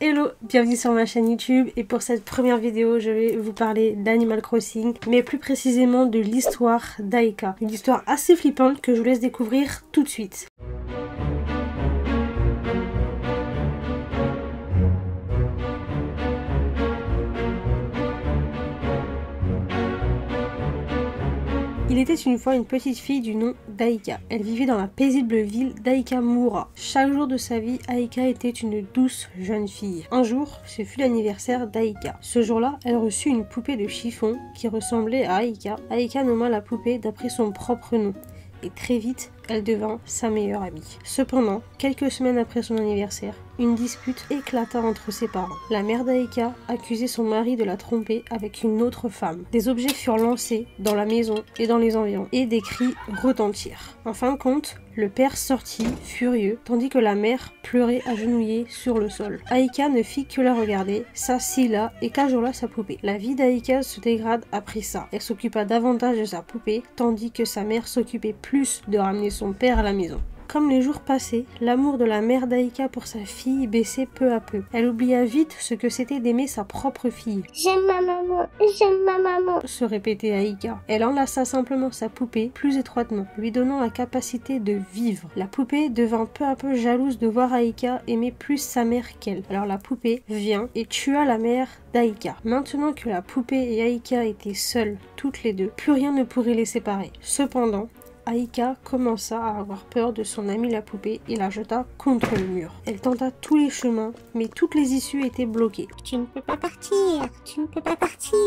Hello, bienvenue sur ma chaîne YouTube et pour cette première vidéo je vais vous parler d'Animal Crossing mais plus précisément de l'histoire d'Aika. Une histoire assez flippante que je vous laisse découvrir tout de suite. Il était une fois une petite fille du nom d'Aika. Elle vivait dans la paisible ville d'Aikamura. Chaque jour de sa vie, Aika était une douce jeune fille. Un jour, ce fut l'anniversaire d'Aika. Ce jour-là, elle reçut une poupée de chiffon qui ressemblait à Aika. Aika nomma la poupée d'après son propre nom. Et très vite, elle devint sa meilleure amie. Cependant, quelques semaines après son anniversaire, une dispute éclata entre ses parents. La mère d'Aika accusait son mari de la tromper avec une autre femme. Des objets furent lancés dans la maison et dans les environs, et des cris retentirent. En fin de compte, le père sortit, furieux, tandis que la mère pleurait agenouillée sur le sol. Aika ne fit que la regarder, s'assit là et cajola sa poupée. La vie d'Aika se dégrade après ça. Elle s'occupa davantage de sa poupée, tandis que sa mère s'occupait plus de ramener son père à la maison. Comme les jours passaient, l'amour de la mère d'Aika pour sa fille baissait peu à peu. Elle oublia vite ce que c'était d'aimer sa propre fille. « J'aime ma maman, » se répétait Aika. Elle enlaça simplement sa poupée plus étroitement, lui donnant la capacité de vivre. La poupée devint peu à peu jalouse de voir Aika aimer plus sa mère qu'elle. Alors la poupée vient et tua la mère d'Aika. Maintenant que la poupée et Aika étaient seules, toutes les deux, plus rien ne pourrait les séparer. Cependant, Aika commença à avoir peur de son amie la poupée et la jeta contre le mur. Elle tenta tous les chemins, mais toutes les issues étaient bloquées. « Tu ne peux pas partir, tu ne peux pas partir »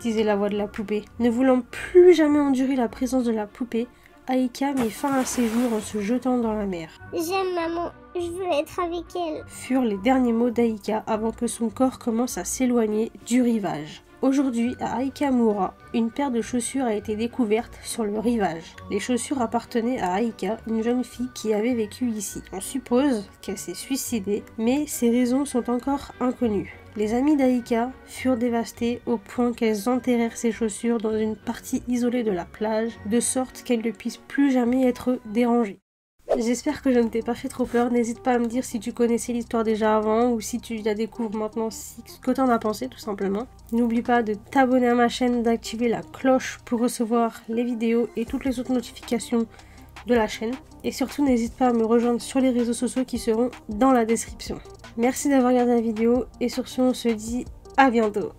disait la voix de la poupée. Ne voulant plus jamais endurer la présence de la poupée, Aika mit fin à ses jours en se jetant dans la mer. « J'aime maman, je veux être avec elle » furent les derniers mots d'Aika avant que son corps commence à s'éloigner du rivage. Aujourd'hui, à Aikamura, une paire de chaussures a été découverte sur le rivage. Les chaussures appartenaient à Aika, une jeune fille qui avait vécu ici. On suppose qu'elle s'est suicidée, mais ses raisons sont encore inconnues. Les amis d'Aika furent dévastés au point qu'elles enterrèrent ses chaussures dans une partie isolée de la plage, de sorte qu'elles ne puissent plus jamais être dérangées. J'espère que je ne t'ai pas fait trop peur, n'hésite pas à me dire si tu connaissais l'histoire déjà avant ou si tu la découvres maintenant, ce que t'en as pensé tout simplement. N'oublie pas de t'abonner à ma chaîne, d'activer la cloche pour recevoir les vidéos et toutes les autres notifications de la chaîne. Et surtout n'hésite pas à me rejoindre sur les réseaux sociaux qui seront dans la description. Merci d'avoir regardé la vidéo et sur ce on se dit à bientôt.